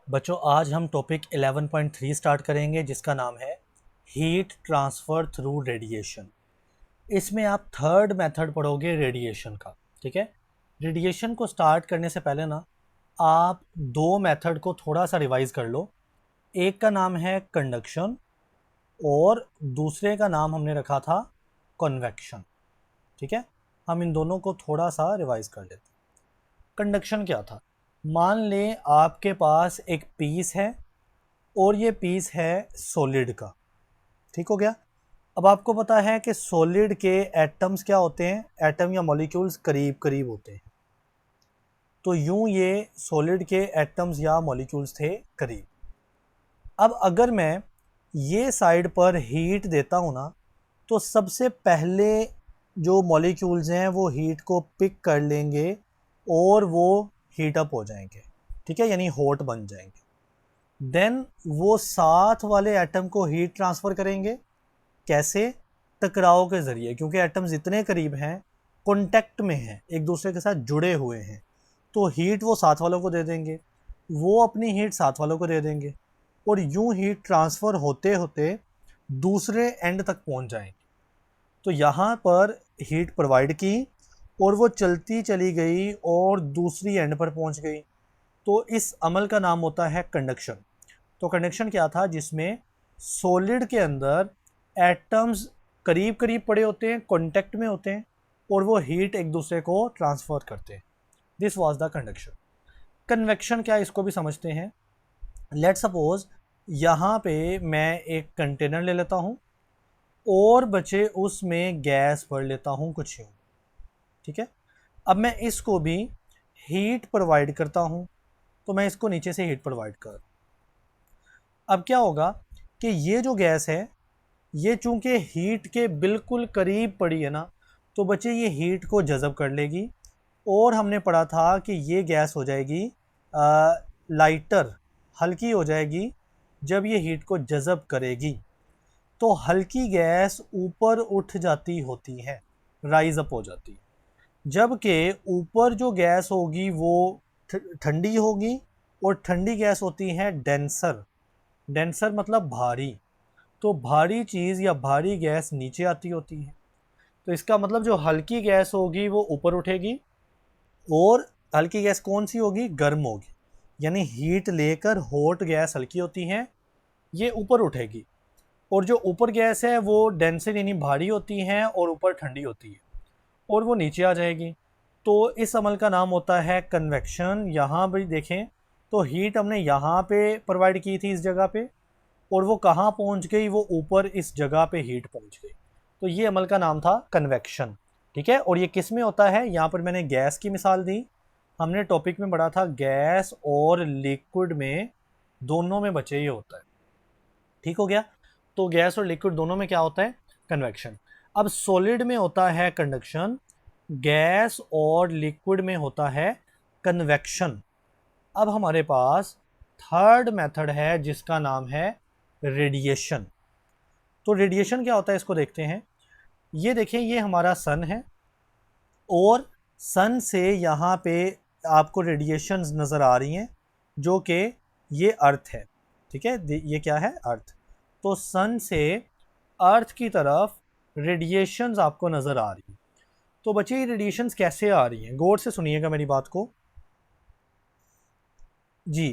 बच्चों आज हम टॉपिक 11.3 स्टार्ट करेंगे जिसका नाम है हीट ट्रांसफ़र थ्रू रेडिएशन। इसमें आप थर्ड मेथड पढ़ोगे रेडिएशन का। ठीक है, रेडिएशन को स्टार्ट करने से पहले ना आप दो मेथड को थोड़ा सा रिवाइज कर लो। एक का नाम है कंडक्शन और दूसरे का नाम हमने रखा था कन्वेक्शन। ठीक है, हम इन दोनों को थोड़ा सा रिवाइज कर लेते हैं। कंडक्शन क्या था? मान लें आपके पास एक पीस है और ये पीस है सॉलिड का। ठीक हो गया। अब आपको पता है कि सॉलिड के एटम्स क्या होते हैं, एटम या मॉलिक्यूल्स करीब करीब होते हैं। तो यूं ये सॉलिड के एटम्स या मॉलिक्यूल्स थे करीब। अब अगर मैं ये साइड पर हीट देता हूँ ना, तो सबसे पहले जो मॉलिक्यूल्स हैं वो हीट को पिक कर लेंगे और वो हीट अप हो जाएंगे। ठीक है, यानी हॉट बन जाएंगे। देन वो साथ वाले एटम को हीट ट्रांसफ़र करेंगे। कैसे? टकराव के ज़रिए, क्योंकि एटम्स इतने करीब हैं, कॉन्टैक्ट में हैं, एक दूसरे के साथ जुड़े हुए हैं। तो हीट वो साथ वालों को दे देंगे, वो अपनी हीट साथ वालों को दे देंगे और यूं हीट ट्रांसफ़र होते होते दूसरे एंड तक पहुंच जाएंगे। तो यहाँ पर हीट प्रोवाइड की और वो चलती चली गई और दूसरी एंड पर पहुंच गई। तो इस अमल का नाम होता है कंडक्शन। तो कंडक्शन क्या था? जिसमें सॉलिड के अंदर एटम्स करीब करीब पड़े होते हैं, कांटेक्ट में होते हैं और वो हीट एक दूसरे को ट्रांसफ़र करते हैं। This was the conduction. Convection क्या है इसको भी समझते हैं। लेट सपोज यहाँ पे मैं एक कंटेनर ले लेता हूँ और बचे उसमें गैस भर लेता हूँ कुछ यूँ। ठीक है, अब मैं इसको भी हीट प्रोवाइड करता हूँ, तो मैं इसको नीचे से हीट प्रोवाइड कर। अब क्या होगा कि ये जो गैस है ये चूंकि हीट के बिल्कुल करीब पड़ी है ना, तो बच्चे ये हीट को जज़ब कर लेगी और हमने पढ़ा था कि ये गैस हो जाएगी लाइटर, हल्की हो जाएगी जब ये हीट को जज़ब करेगी। तो हल्की गैस ऊपर उठ जाती होती है, राइज अप हो जाती है। जबकि ऊपर जो गैस होगी वो ठंडी होगी और ठंडी गैस होती है डेंसर। डेंसर मतलब भारी। तो भारी चीज़ या भारी गैस नीचे आती होती है। तो इसका मतलब जो हल्की गैस होगी वो ऊपर उठेगी और हल्की गैस कौन सी होगी? गर्म होगी। यानी हीट लेकर हॉट गैस हल्की होती है, ये ऊपर उठेगी। और जो ऊपर गैस है वो डेंसर यानी भारी होती है और ऊपर ठंडी होती है और वो नीचे आ जाएगी। तो इस अमल का नाम होता है कन्वेक्शन। यहाँ भी देखें तो हीट हमने यहाँ पे प्रोवाइड की थी इस जगह पे और वो कहाँ पहुँच गई? वो ऊपर इस जगह पे हीट पहुँच गई। तो ये अमल का नाम था कन्वेक्शन। ठीक है, और ये किस में होता है? यहाँ पर मैंने गैस की मिसाल दी। हमने टॉपिक में पढ़ा था गैस और लिक्विड में दोनों में बचे ये होता है। ठीक हो गया। तो गैस और लिक्विड दोनों में क्या होता है? कन्वेक्शन। अब सॉलिड में होता है कंडक्शन, गैस और लिक्विड में होता है कन्वेक्शन। अब हमारे पास थर्ड मेथड है जिसका नाम है रेडिएशन। तो रेडिएशन क्या होता है इसको देखते हैं। ये देखें, ये हमारा सन है और सन से यहाँ पे आपको रेडिएशंस नज़र आ रही हैं जो कि ये अर्थ है। ठीक है, ये क्या है? अर्थ। तो सन से अर्थ की तरफ रेडिएशंस आपको नज़र आ रही हैं। तो बच्चे ये रेडिएशंस कैसे आ रही हैं? गौर से सुनिएगा मेरी बात को जी।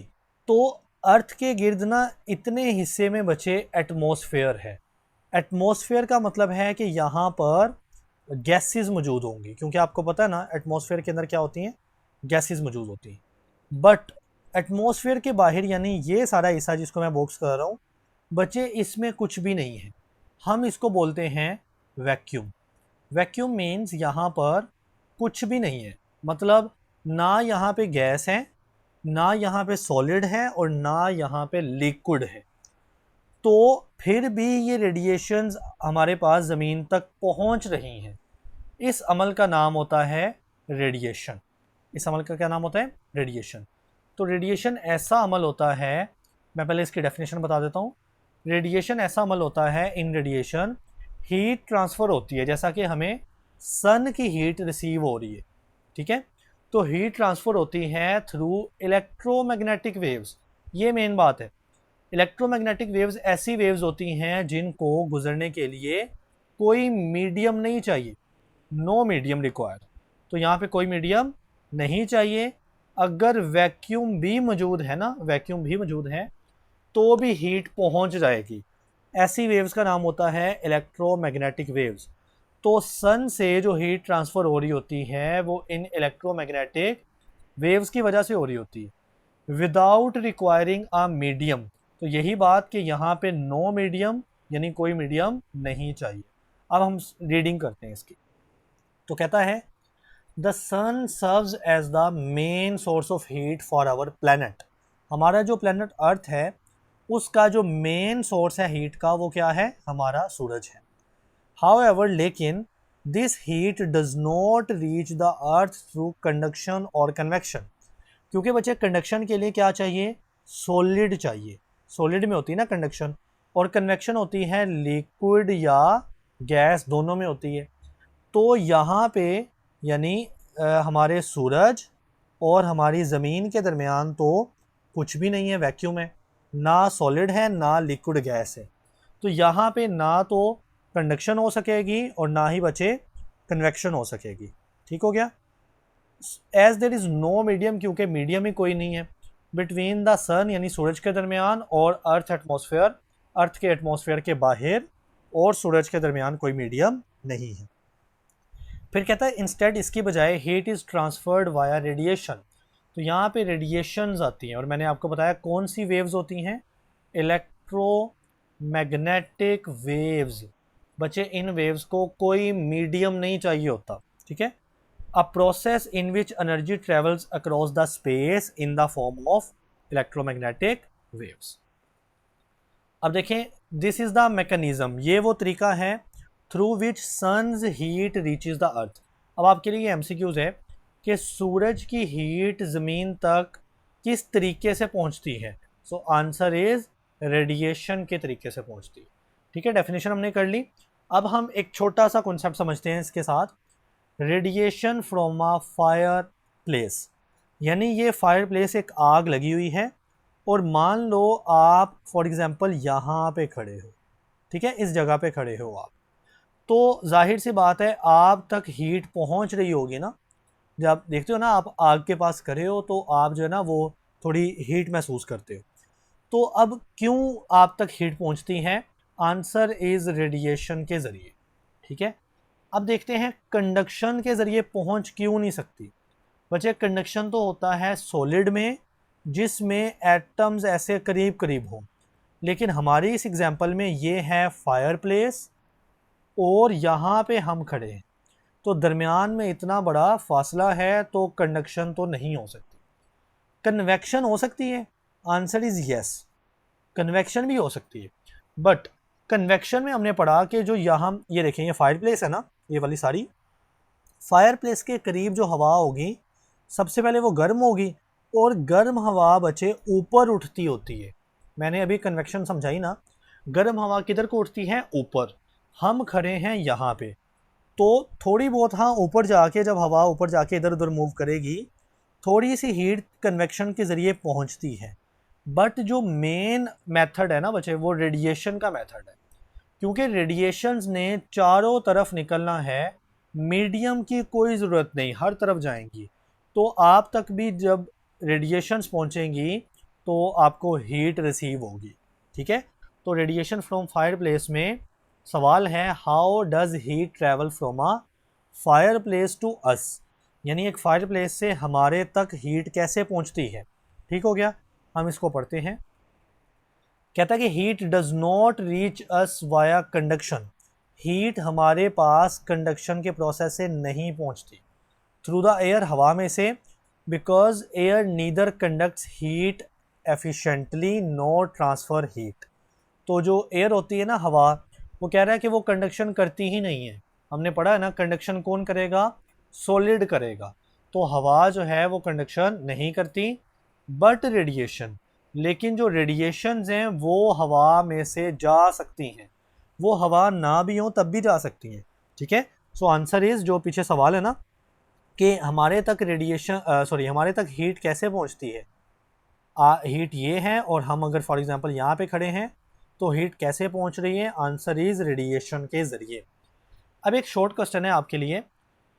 तो अर्थ के गिर्द ना इतने हिस्से में बचे एटमॉस्फेयर है। एटमॉस्फेयर का मतलब है कि यहाँ पर गैसेस मौजूद होंगी, क्योंकि आपको पता है ना एटमॉस्फेयर के अंदर क्या होती हैं? गैसेस मौजूद होती हैं। बट एटमॉस्फेयर के बाहर यानी ये सारा हिस्सा जिसको मैं बॉक्स कर रहा हूँ बच्चे, इसमें कुछ भी नहीं है। हम इसको बोलते हैं वैक्यूम। वैक्यूम मीन्स यहाँ पर कुछ भी नहीं है। मतलब ना यहाँ पे गैस है, ना यहाँ पे सॉलिड है और ना यहाँ पे लिक्विड है। तो फिर भी ये रेडिएशंस हमारे पास ज़मीन तक पहुँच रही हैं। इस अमल का नाम होता है रेडिएशन। इस अमल का क्या नाम होता है? रेडिएशन। तो रेडिएशन ऐसा अमल होता है, मैं पहले इसकी डेफिनेशन बता देता हूँ। रेडिएशन ऐसा अमल होता है, इन रेडिएशन हीट ट्रांसफ़र होती है, जैसा कि हमें सन की हीट रिसीव हो रही है। ठीक है, तो हीट ट्रांसफ़र होती है थ्रू इलेक्ट्रोमैग्नेटिक वेव्स, ये मेन बात है। इलेक्ट्रोमैग्नेटिक वेव्स ऐसी वेव्स होती हैं जिनको गुजरने के लिए कोई मीडियम नहीं चाहिए, नो मीडियम रिक्वायर्ड। तो यहाँ पे कोई मीडियम नहीं चाहिए। अगर वैक्यूम भी मौजूद है ना, वैक्यूम भी मौजूद है तो भी हीट पहुंच जाएगी। ऐसी वेव्स का नाम होता है इलेक्ट्रोमैग्नेटिक वेव्स। तो सन से जो हीट ट्रांसफ़र हो रही होती है वो इन इलेक्ट्रोमैग्नेटिक वेव्स की वजह से हो रही होती है, विदाउट रिक्वायरिंग अ मीडियम। तो यही बात कि यहाँ पे नो मीडियम यानी कोई मीडियम नहीं चाहिए। अब हम रीडिंग करते हैं इसकी। तो कहता है the sun serves as the main source of heat for our planet. हमारा जो प्लैनेट अर्थ है उसका जो मेन सोर्स है हीट का वो क्या है, हमारा सूरज है। However, लेकिन this heat does not reach the earth through conduction और कन्वेक्शन। क्योंकि बच्चे कंडक्शन के लिए क्या चाहिए, सॉलिड चाहिए। सॉलिड में होती है ना कंडक्शन, और कन्वेक्शन होती है लिक्विड या गैस, दोनों में होती है। तो यहाँ पे यानी हमारे सूरज और हमारी ज़मीन के दरमियान तो कुछ भी नहीं है, वैक्यूम है, ना सॉलिड है ना लिक्विड गैस है। तो यहाँ पे ना तो कंडक्शन हो सकेगी और ना ही बचे कन्वेक्शन हो सकेगी। ठीक हो गया। As there is no medium, क्योंकि मीडियम ही कोई नहीं है बिटवीन द सन यानी सूरज के दरमियान और अर्थ एटमॉस्फेयर, अर्थ के एटमॉस्फेयर के बाहर और सूरज के दरमियान कोई मीडियम नहीं है। फिर कहता है इंस्टेड इसकी बजाय heat is transferred via radiation. तो यहाँ पे रेडिएशंस आती हैं और मैंने आपको बताया कौन सी वेव्स होती हैं, इलेक्ट्रोमैग्नेटिक वेव्स। बच्चे इन वेव्स को कोई मीडियम नहीं चाहिए होता, ठीक है। A process in which energy travels across the space in the form of electromagnetic waves. अब देखें, दिस इज द मैकेनिज्म, ये वो तरीका है through which sun's heat reaches the earth. अब आपके लिए ये एमसीक्यूज है कि सूरज की हीट ज़मीन तक किस तरीके से पहुंचती है। सो आंसर इज रेडिएशन के तरीके से पहुंचती है। ठीक है, डेफिनेशन हमने कर ली। अब हम एक छोटा सा कॉन्सेप्ट समझते हैं इसके साथ, radiation from a fire place. यानी ये फायर प्लेस एक आग लगी हुई है और मान लो आप फॉर एग्जांपल यहाँ पे खड़े हो, ठीक है, इस जगह पे खड़े हो आप, तो जाहिर सी बात है आप तक हीट पहुँच रही होगी ना। जब देखते हो ना आप आग के पास खड़े हो तो आप जो है ना वो थोड़ी हीट महसूस करते हो। तो अब क्यों आप तक हीट पहुँचती है, आंसर इज़ रेडिएशन के ज़रिए। ठीक है, अब देखते हैं कंडक्शन के ज़रिए पहुँच क्यों नहीं सकती। बच्चे कंडक्शन तो होता है सॉलिड में जिसमें एटम्स ऐसे करीब करीब हों, लेकिन हमारी इस एग्जांपल में ये है फायर प्लेस और यहाँ पे हम खड़े हैं, तो दरमियान में इतना बड़ा फासला है तो कंडक्शन तो नहीं हो सकती। कन्वेक्शन हो सकती है, आंसर इज़ यस, कन्वेक्शन भी हो सकती है। बट कन्वेक्शन में हमने पढ़ा कि जो यहाँ ये देखें ये फायर प्लेस है ना, ये वाली सारी फायर प्लेस के करीब जो हवा होगी सबसे पहले वो गर्म होगी और गर्म हवा बच्चे ऊपर उठती होती है। मैंने अभी कन्वेक्शन समझाई ना, गर्म हवा किधर को उठती है, ऊपर। हम खड़े हैं यहाँ पे, तो थोड़ी बहुत हाँ ऊपर जाके जब हवा ऊपर जाके इधर उधर मूव करेगी थोड़ी सी हीट कन्वेक्शन के ज़रिए पहुँचती है। बट जो मेन मेथड है ना बच्चे वो रेडिएशन का मेथड है, क्योंकि रेडिएशंस ने चारों तरफ निकलना है, मीडियम की कोई ज़रूरत नहीं, हर तरफ जाएंगी। तो आप तक भी जब रेडिएशंस पहुँचेंगी तो आपको हीट रिसीव होगी। ठीक है, तो रेडिएशन फ्रॉम फायर प्लेस में सवाल है how does heat travel from a fireplace to us, यानी एक फायर प्लेस से हमारे तक हीट कैसे पहुंचती है। ठीक हो गया, हम इसको पढ़ते हैं। कहता है कि heat does not reach us via conduction, heat हमारे पास कंडक्शन के प्रोसेस से नहीं पहुंचती थ्रू द एयर, हवा में से, because air neither conducts heat efficiently not transfer heat. तो जो एयर होती है ना हवा, वो कह रहा है कि वो कंडक्शन करती ही नहीं है। हमने पढ़ा है ना कंडक्शन कौन करेगा, सॉलिड करेगा। तो हवा जो है वो कंडक्शन नहीं करती, बट रेडिएशन, लेकिन जो रेडिएशंस हैं वो हवा में से जा सकती हैं, वो हवा ना भी हो तब भी जा सकती हैं। ठीक है, सो आंसर इज़ जो पीछे सवाल है ना कि हमारे तक रेडिएशन हमारे तक हीट कैसे पहुंचती है, हीट ये है और हम अगर फॉर एग्जांपल यहाँ पे खड़े हैं तो हीट कैसे पहुँच रही है? आंसर इज रेडिएशन के ज़रिए। अब एक शॉर्ट क्वेश्चन है आपके लिए,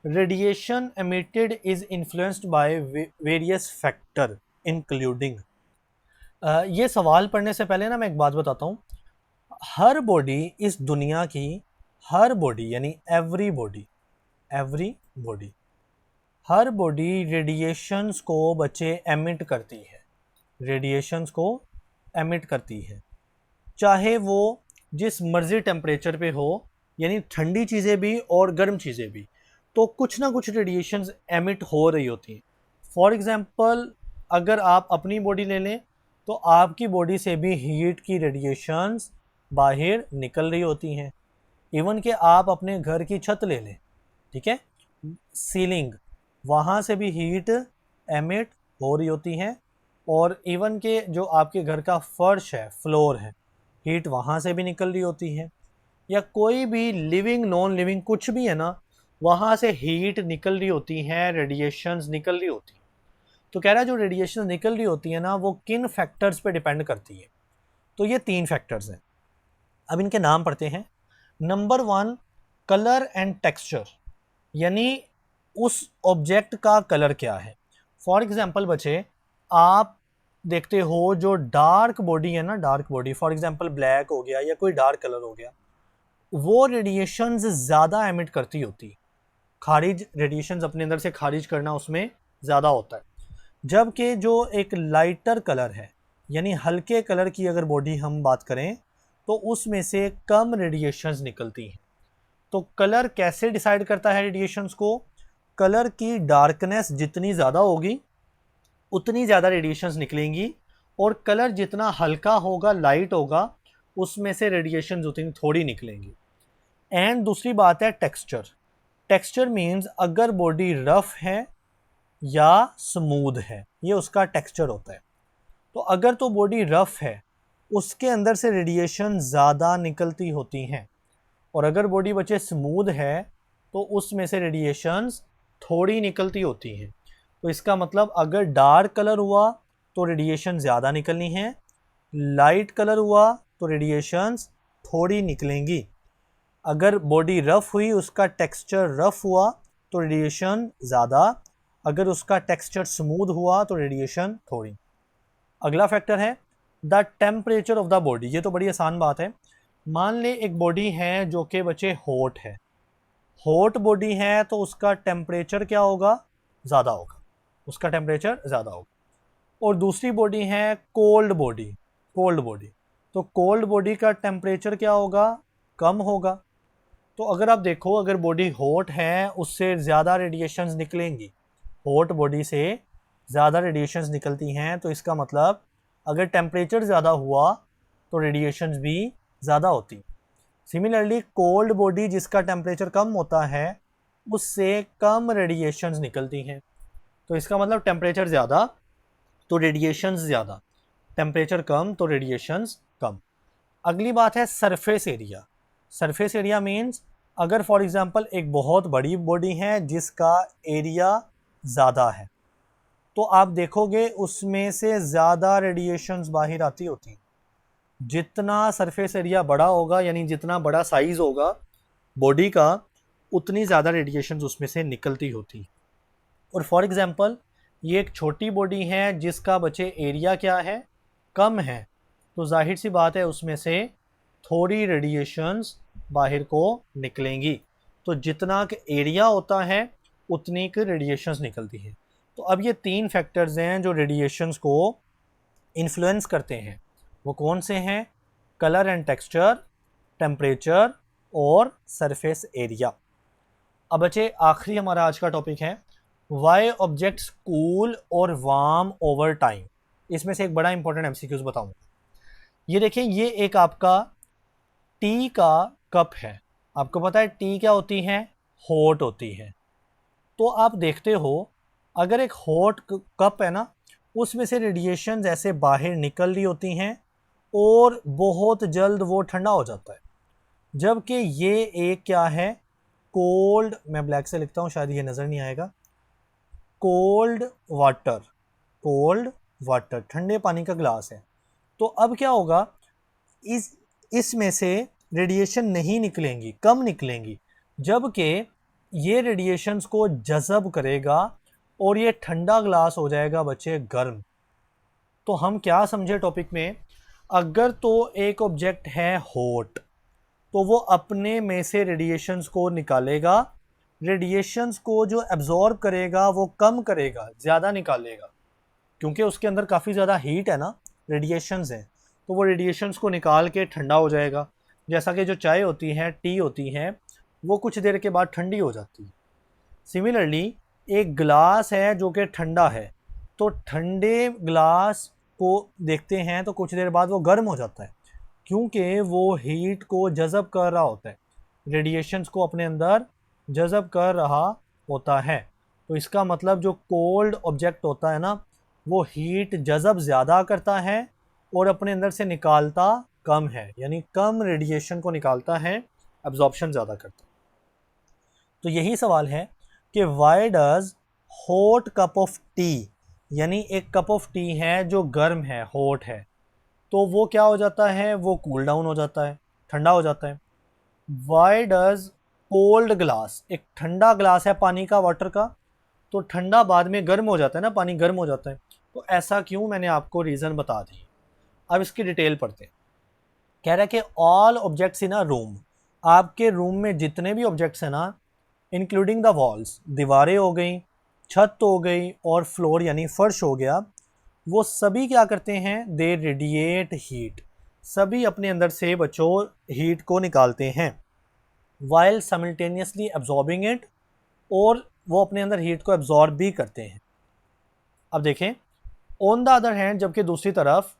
radiation emitted is influenced by various factor including. ये सवाल पढ़ने से पहले ना मैं एक बात बताता हूँ। हर बॉडी इस दुनिया की, हर बॉडी यानी एवरी बॉडी हर बॉडी रेडिएशंस को बच्चे एमिट करती है, रेडिएशंस को एमिट करती है, चाहे वो जिस मर्जी टेम्परेचर पे हो, यानी ठंडी चीज़ें भी और गर्म चीज़ें भी, तो कुछ ना कुछ रेडिएशंस एमिट हो रही होती हैं। फॉर एग्जांपल अगर आप अपनी बॉडी ले लें तो आपकी बॉडी से भी हीट की रेडिएशंस बाहर निकल रही होती हैं। इवन कि आप अपने घर की छत ले लें, ठीक है, सीलिंग, वहाँ से भी हीट एमिट हो रही होती है। और इवन के जो आपके घर का फर्श है, फ्लोर है, हीट वहाँ से भी निकल रही होती है। या कोई भी लिविंग नॉन लिविंग कुछ भी है ना, वहाँ से हीट निकल रही होती है, रेडिएशंस निकल रही होती है। तो कह रहा है जो रेडिएशन निकल रही होती है ना, वो किन फैक्टर्स पे डिपेंड करती है? तो ये 3 फैक्टर्स हैं। अब इनके नाम पढ़ते हैं। नंबर 1, कलर एंड टेक्सचर, यानी उस ऑब्जेक्ट का कलर क्या है। फॉर एग्जांपल बच्चे, आप देखते हो जो डार्क बॉडी है ना, dark body, for example black हो गया या कोई डार्क कलर हो गया, वो रेडिएशंस ज़्यादा एमिट करती होती, खारिज रेडिएशंस अपने अंदर से खारिज करना उसमें ज़्यादा होता है। जबकि जो एक लाइटर कलर है, यानी हल्के कलर की अगर बॉडी हम बात करें तो उसमें से कम रेडिएशंस निकलती हैं। तो कलर कैसे डिसाइड करता है रेडिएशंस को? कलर की डार्कनेस जितनी ज़्यादा होगी उतनी ज़्यादा रेडिएशंस निकलेंगी, और कलर जितना हल्का होगा, लाइट होगा, उसमें से रेडिएशंस उतनी थोड़ी निकलेंगी। एंड दूसरी बात है टेक्सचर। टेक्सचर मीन्स अगर बॉडी रफ है या स्मूथ है, ये उसका टेक्सचर होता है। तो अगर तो बॉडी रफ है, उसके अंदर से रेडिएशन ज़्यादा निकलती होती हैं, और अगर बॉडी बच्चे स्मूथ है तो उसमें से रेडिएशंस थोड़ी निकलती होती हैं। तो इसका मतलब अगर डार्क कलर हुआ तो रेडिएशन ज़्यादा निकलनी है, लाइट कलर हुआ तो रेडिएशंस थोड़ी निकलेंगी। अगर बॉडी रफ़ हुई, उसका टेक्सचर रफ़ हुआ तो रेडिएशन ज़्यादा, अगर उसका टेक्सचर स्मूथ हुआ तो रेडिएशन थोड़ी। अगला फैक्टर है the temperature of the body. ये तो बड़ी आसान बात है। मान ले एक बॉडी है जो कि बच्चे हॉट है, हॉट बॉडी है तो उसका टेम्परेचर क्या होगा? ज़्यादा होगा, उसका टेम्परेचर ज़्यादा होगा। और दूसरी बॉडी है कोल्ड बॉडी, कोल्ड बॉडी, तो कोल्ड बॉडी का टेम्परेचर क्या होगा? कम होगा। तो अगर आप देखो, अगर बॉडी हॉट है उससे ज़्यादा रेडिएशंस निकलेंगी, हॉट बॉडी से ज़्यादा रेडिएशंस निकलती हैं, तो इसका मतलब अगर टेम्परेचर ज़्यादा हुआ तो रेडिएशंस भी ज़्यादा होती। सिमिलरली कोल्ड बॉडी जिसका टेम्परेचर कम होता है उससे कम रेडिएशंस निकलती हैं। तो इसका मतलब टेम्परेचर ज़्यादा तो रेडिएशंस ज़्यादा, टेम्परेचर कम तो रेडिएशंस कम। अगली बात है surface area. Surface area means अगर फॉर एग्जांपल एक बहुत बड़ी बॉडी है जिसका एरिया ज़्यादा है, तो आप देखोगे उसमें से ज़्यादा रेडिएशंस बाहर आती होती हैं। जितना सरफेस एरिया बड़ा होगा, यानी जितना बड़ा साइज़ होगा बॉडी का, उतनी ज़्यादा रेडिएशंस उसमें से निकलती होती। और फॉर एग्जांपल ये एक छोटी बॉडी है जिसका बच्चे एरिया क्या है? कम है, तो जाहिर सी बात है उसमें से थोड़ी रेडिएशंस बाहर को निकलेंगी। तो जितना का एरिया होता है उतनी की रेडिएशंस निकलती है। तो अब ये 3 फैक्टर्स हैं जो रेडिएशंस को इन्फ्लुएंस करते हैं। वो कौन से हैं? कलर एंड टेक्सचर, टेम्परेचर और सरफेस एरिया। अब बच्चे आखिरी हमारा आज का टॉपिक है वाई ऑब्जेक्ट्स कूल और वार्म ओवर टाइम। इसमें से एक बड़ा इंपॉर्टेंट एमसीक्यूज बताऊंगा। ये देखें, ये एक आपका टी का कप है। आपको पता है टी क्या होती है? हॉट होती है। तो आप देखते हो अगर एक हॉट कप है ना, उसमें से रेडिएशन ऐसे बाहर निकल रही होती हैं और बहुत जल्द वो ठंडा हो जाता है। जबकि ये एक क्या है? कोल्ड, मैं ब्लैक से लिखता हूँ शायद ये नज़र नहीं आएगा, कोल्ड वाटर, कोल्ड वाटर, ठंडे पानी का ग्लास है। तो अब क्या होगा, इसमें से रेडिएशन नहीं निकलेंगी, कम निकलेंगी, जबकि ये रेडिएशंस को जज़ब करेगा और ये ठंडा ग्लास हो जाएगा बच्चे गर्म। तो हम क्या समझे टॉपिक में, अगर तो एक ऑब्जेक्ट है हॉट तो वो अपने में से रेडिएशंस को निकालेगा, रेडिएशंस को जो एब्जॉर्ब करेगा वो कम करेगा, ज़्यादा निकालेगा, क्योंकि उसके अंदर काफ़ी ज़्यादा हीट है ना, रेडिएशंस हैं, तो वो रेडिएशंस को निकाल के ठंडा हो जाएगा। जैसा कि जो चाय होती है, टी होती है, वो कुछ देर के बाद ठंडी हो जाती है। सिमिलरली एक ग्लास है जो कि ठंडा है, तो ठंडे ग्लास को देखते हैं तो कुछ देर बाद वो गर्म हो जाता है, क्योंकि वो हीट को जज़ब कर रहा होता है, रेडिएशंस को अपने अंदर जज़ब कर रहा होता है। तो इसका मतलब जो कोल्ड ऑब्जेक्ट होता है ना, वो हीट जज़ब ज़्यादा करता है और अपने अंदर से निकालता कम है, यानी कम रेडिएशन को निकालता है, एब्जॉर्प्शन ज़्यादा करता है। तो यही सवाल है कि why does hot cup of T, यानी एक कप ऑफ टी है जो गर्म है, हॉट है, तो वो क्या हो जाता है, वो कूल डाउन हो जाता है, ठंडा हो जाता है। वाई डज कोल्ड ग्लास, एक ठंडा ग्लास है पानी का, वाटर का, तो ठंडा बाद में गर्म हो जाता है ना, पानी गर्म हो जाता है। तो ऐसा क्यों, मैंने आपको रीज़न बता दी। अब इसकी डिटेल पढ़ते हैं। कह रहा है कि all objects in a room, आपके रूम में जितने भी ऑब्जेक्ट्स हैं ना, इंक्लूडिंग द वॉल्स, दीवारें हो गई, छत हो गई और फ्लोर यानी फर्श हो गया, वो सभी क्या करते हैं, दे रेडिएट हीट, सभी अपने अंदर से बच्चों हीट को निकालते हैं, वाइल साइमल्टेनियसली एब्जॉर्बिंग इट, और वो अपने अंदर हीट को एब्जॉर्ब भी करते हैं। अब देखें, ऑन द अदर हैंड, जबकि दूसरी तरफ,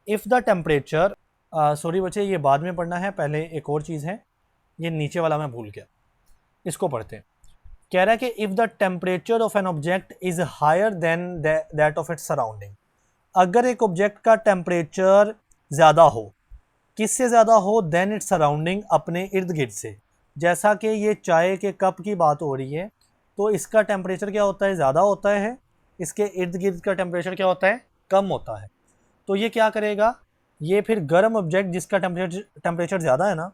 इफ़ द टेम्परेचर, सॉरी बच्चे ये बाद में पढ़ना है, पहले एक और चीज़ है, ये नीचे वाला मैं भूल गया, इसको पढ़ते हैं। कह रहा है कि if the temperature of an object is higher than that of its surrounding, अगर एक ऑब्जेक्ट का टेम्परेचर ज़्यादा हो, किससे ज़्यादा हो, देन इट्स सराउंडिंग, अपने इर्द गिर्द से। जैसा कि ये चाय के कप की बात हो रही है, तो इसका टेम्परेचर क्या होता है, ज़्यादा होता है, इसके इर्द गिर्द का टेम्परेचर क्या होता है, कम होता है। तो ये क्या करेगा, ये फिर गर्म ऑब्जेक्ट जिसका टेम्परेचर ज़्यादा है ना,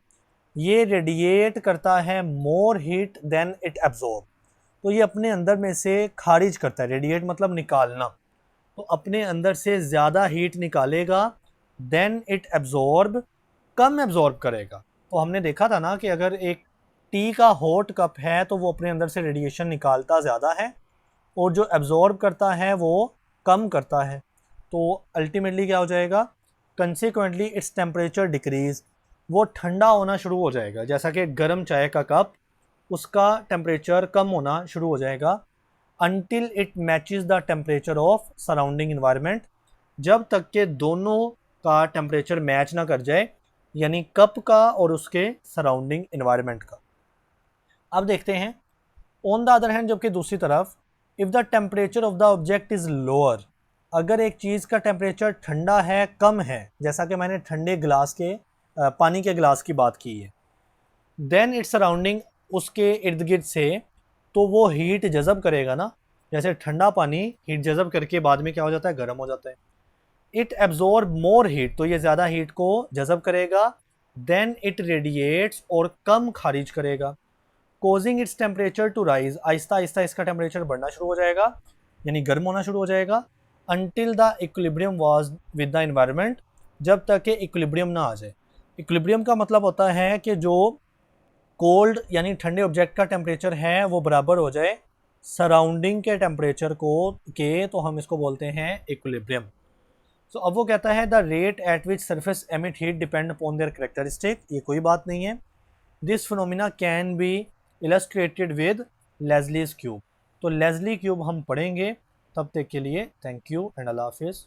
ये रेडिएट करता है more heat than it absorb, तो ये अपने अंदर में से खारिज करता है, रेडिएट मतलब निकालना, तो अपने अंदर से ज़्यादा हीट निकालेगा, देन इट एब्जॉर्ब, कम एब्जॉर्ब करेगा। तो हमने देखा था ना कि अगर एक टी का हॉट कप है तो वो अपने अंदर से रेडिएशन निकालता ज़्यादा है और जो एब्जॉर्ब करता है वो कम करता है। तो अल्टीमेटली क्या हो जाएगा, कंसिक्वेंटली इट्स टेम्परेचर डिक्रीज, वो ठंडा होना शुरू हो जाएगा, जैसा कि गर्म चाय का कप, उसका टेम्परेचर कम होना शुरू हो जाएगा, until it matches the temperature of surrounding environment, जब तक के दोनों का टेम्परेचर मैच ना कर जाए, यानी कप का और उसके सराउंडिंग इन्वायरमेंट का। अब देखते हैं, ऑन द अदर हैंड, जबकि दूसरी तरफ, if the temperature of the object is lower, अगर एक चीज़ का टेम्परेचर ठंडा है, कम है, जैसा कि मैंने ठंडे ग्लास के पानी के ग्लास की बात की है, देन इट्स सराउंडिंग, उसके इर्द गिर्द से, तो वो हीट जज़ब करेगा ना, जैसे ठंडा पानी हीट जज़ब करके बाद में क्या हो जाता है, गर्म हो जाता है। इट एब्जॉर्ब मोर हीट, तो ये ज़्यादा हीट को जज़ब करेगा, देन इट रेडिएट्स, और कम खारिज करेगा, causing its temperature to rise, आहिस्ता आहिस्ता इसका टेम्परेचर बढ़ना शुरू हो जाएगा, यानी गर्म होना शुरू हो जाएगा, until the equilibrium was with the environment, जब तक कि इक्विलिब्रियम ना आ जाए। इक्विलिब्रियम का मतलब होता है कि जो कोल्ड यानी ठंडे ऑब्जेक्ट का टेम्परेचर है वो बराबर हो जाए सराउंडिंग के टेम्परेचर को के, तो हम इसको बोलते हैं इक्विलिब्रियम। सो अब वो कहता है the rate at which surface emit heat depend upon their characteristic, ये कोई बात नहीं है। This phenomena can be illustrated with Leslie's cube, तो लेज़ली क्यूब हम पढ़ेंगे, तब तक के लिए थैंक यू एंड अल्लाह हाफिज़।